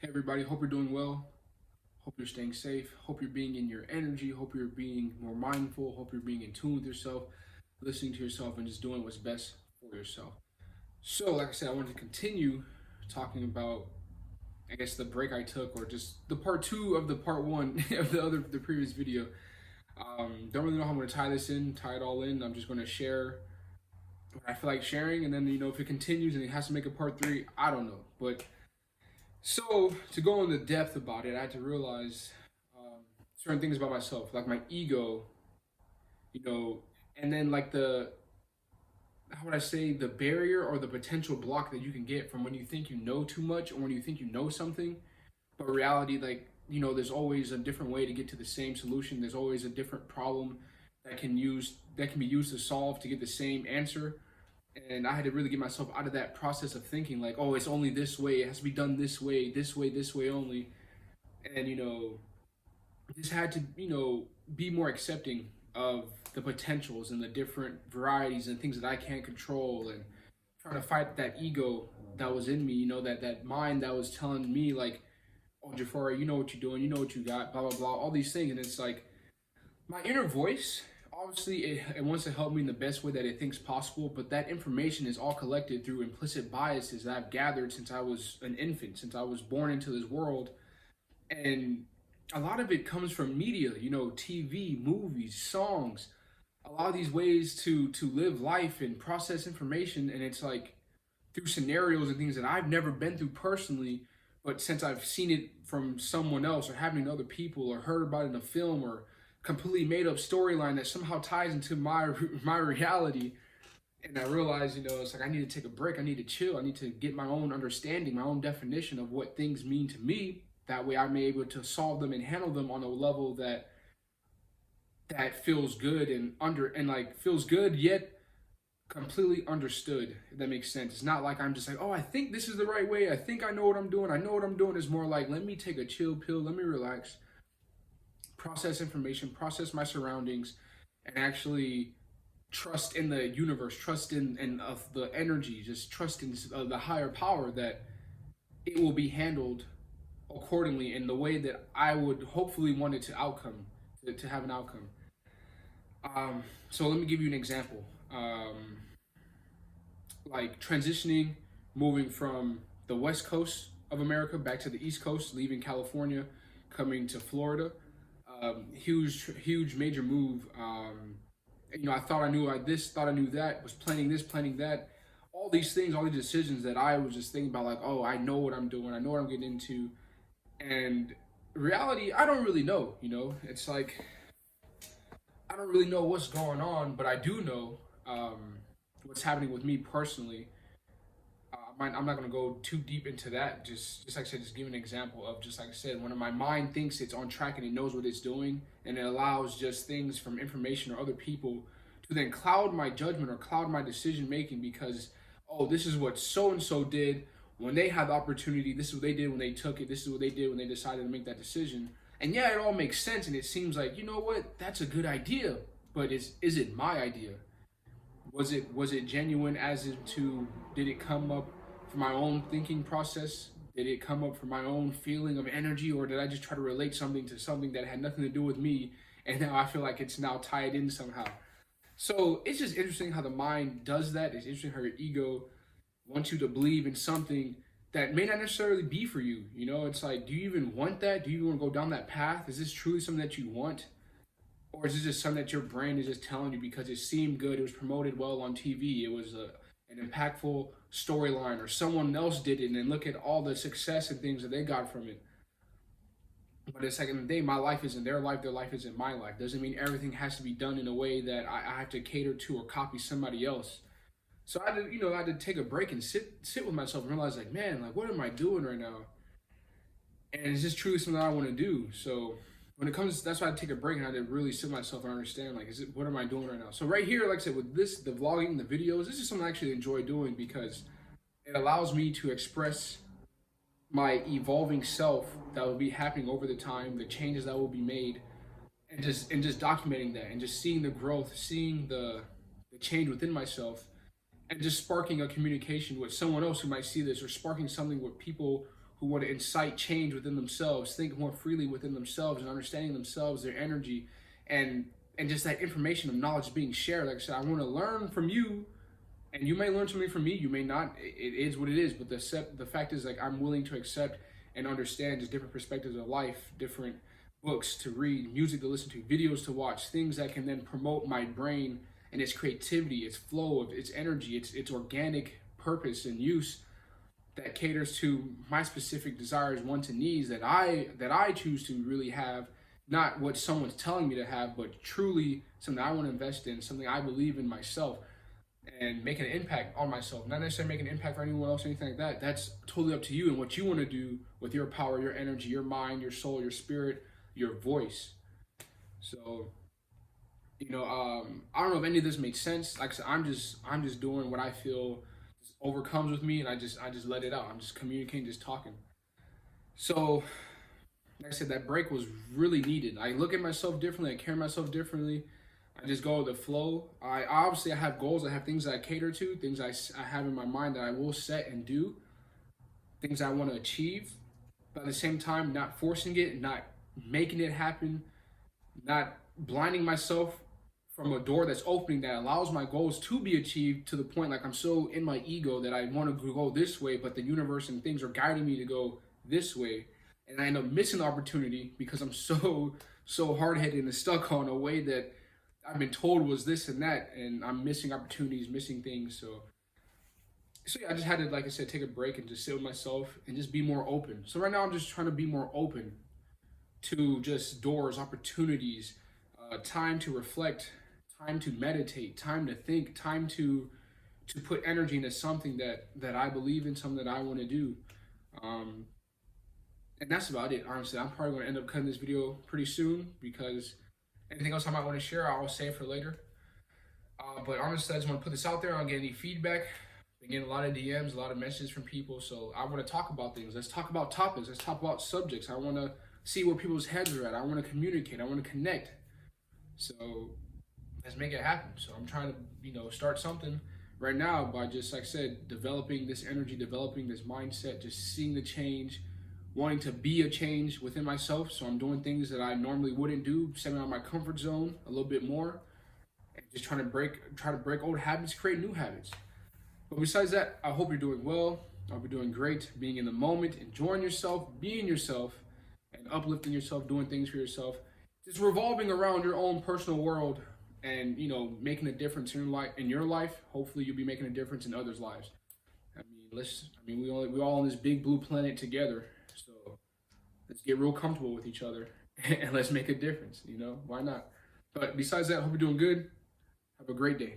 Hey everybody, hope you're doing well. Hope you're staying safe. Hope you're being in your energy. Hope you're being more mindful. Hope you're being in tune with yourself, listening to yourself, and just doing what's best for yourself. So, like I said, I wanted to continue talking about, I guess, the break I took, or just the part two of the part one of the previous video. Don't really know how I'm going to tie it all in. I'm just going to share what I feel like sharing, and then if it continues and it has to make a part three, I don't know, but so to go into depth about it, I had to realize certain things about myself, like my ego, you know, and then like the how would I say the barrier or the potential block that you can get from when you think you know too much or when you think you know something, but reality, like there's always a different way to get to the same solution. There's always a different problem that can be used to solve to get the same answer. And I had to really get myself out of that process of thinking like, oh, it's only this way. It has to be done this way, this way, this way only. And just had to be more accepting of the potentials and the different varieties and things that I can't control, and trying to fight that ego that was in me. That mind that was telling me like, oh, Jafari, you know what you're doing, you know what you got, blah blah blah, all these things. And it's like my inner voice, obviously it wants to help me in the best way that it thinks possible, but that information is all collected through implicit biases that I've gathered since I was an infant, since I was born into this world. And a lot of it comes from media, TV, movies, songs, a lot of these ways to live life and process information. And it's like through scenarios and things that I've never been through personally, but since I've seen it from someone else or happening to other people or heard about it in a film or completely made up storyline that somehow ties into my reality. And I realized, it's like I need to take a break. I need to chill. I need to get my own understanding, my own definition of what things mean to me. That way, I may be able to solve them and handle them on a level that feels good and like feels good yet completely understood. If that makes sense. It's not like I'm just like, oh, I think this is the right way. I think I know what I'm doing. I know what I'm doing. It's more like, let me take a chill pill. Let me relax, process information, process my surroundings, and actually trust in the universe, trust in of the energy, just trust in the higher power that it will be handled accordingly in the way that I would hopefully want it to have an outcome. So let me give you an example. Like transitioning, moving from the west coast of America back to the east coast, leaving California, coming to Florida. Huge, major move. I thought I knew like this, thought I knew that, was planning this, planning that. All these things, all these decisions that I was just thinking about, like, oh, I know what I'm doing, I know what I'm getting into. And reality, I don't really know, It's like, I don't really know what's going on, but I do know what's happening with me personally. I'm not going to go too deep into that. Just like I said, just give an example of just like I said, when my mind thinks it's on track and it knows what it's doing, and it allows just things from information or other people to then cloud my judgment or cloud my decision making because, oh, this is what so and so did when they had the opportunity. This is what they did when they took it. This is what they did when they decided to make that decision. And yeah, it all makes sense, and it seems like what, that's a good idea. But is it my idea? Was it genuine as into did it come up from my own thinking process? Did it come up from my own feeling of energy, or did I just try to relate something to something that had nothing to do with me, and now I feel like it's now tied in somehow? So it's just interesting how the mind does that. It's interesting how your ego wants you to believe in something that may not necessarily be for you. It's like, do you even want that? Do you even want to go down that path? Is this truly something that you want? Or is it just something that your brain is just telling you because it seemed good, it was promoted well on TV, it was an impactful storyline, or someone else did it, and then look at all the success and things that they got from it. But it's like in the day, my life isn't their life isn't my life. Doesn't mean everything has to be done in a way that I have to cater to or copy somebody else. So I had to take a break and sit with myself and realize like, man, like what am I doing right now? And it's just truly something I want to do. So when it comes, that's why I take a break and I had to really sit myself and understand like, what am I doing right now? So right here, like I said, with this, the vlogging, the videos, this is something I actually enjoy doing because it allows me to express my evolving self that will be happening over the time, the changes that will be made, and just documenting that and just seeing the growth, seeing the change within myself, and just sparking a communication with someone else who might see this, or sparking something with people who want to incite change within themselves, think more freely within themselves, and understanding themselves, their energy, and just that information of knowledge being shared. Like I said, I want to learn from you, and you may learn something from me. You may not. It is what it is. But the fact is, like, I'm willing to accept and understand just different perspectives of life, different books to read, music to listen to, videos to watch, things that can then promote my brain and its creativity, its flow of its energy, its organic purpose and use that caters to my specific desires, wants, and needs that I choose to really have, not what someone's telling me to have, but truly something I want to invest in, something I believe in myself, and making an impact on myself. Not necessarily making an impact for anyone else, anything like that. That's totally up to you and what you want to do with your power, your energy, your mind, your soul, your spirit, your voice. So, I don't know if any of this makes sense. Like I said, I'm just doing what I feel overcomes with me, and I just let it out. I'm just communicating, just talking. So, like I said, that break was really needed. I look at myself differently. I carry myself differently. I just go with the flow. I have goals. I have things that I cater to, things I have in my mind that I will set and do, things I want to achieve. But at the same time, not forcing it, not making it happen, not blinding myself from a door that's opening that allows my goals to be achieved, to the point like I'm so in my ego that I want to go this way, but the universe and things are guiding me to go this way, and I end up missing the opportunity because I'm so hard headed and stuck on a way that I've been told was this and that, and I'm missing opportunities, missing things. So yeah, I just had to, like I said, take a break and just sit with myself and just be more open. So right now I'm just trying to be more open to just doors, opportunities, time to reflect, time to meditate, time to think, time to put energy into something that I believe in, something that I want to do. Um, and that's about it. Honestly, I'm probably going to end up cutting this video pretty soon because anything else I might want to share, I'll save for later. But honestly, I just want to put this out there. I don't get any feedback. Been getting a lot of DMs, a lot of messages from people. So I want to talk about things. Let's talk about topics. Let's talk about subjects. I want to see where people's heads are at. I want to communicate. I want to connect. So let's make it happen. So I'm trying to, start something right now by just, like I said, developing this energy, developing this mindset, just seeing the change, wanting to be a change within myself. So I'm doing things that I normally wouldn't do, stepping out of my comfort zone a little bit more, and just try to break old habits, create new habits. But besides that, I hope you're doing well. I hope you're doing great, being in the moment, enjoying yourself, being yourself, and uplifting yourself, doing things for yourself. Just revolving around your own personal world, and making a difference in your life. Hopefully you'll be making a difference in others' lives. We all on this big blue planet together. So let's get real comfortable with each other and let's make a difference. Why not? But besides that, I hope you're doing good. Have a great day.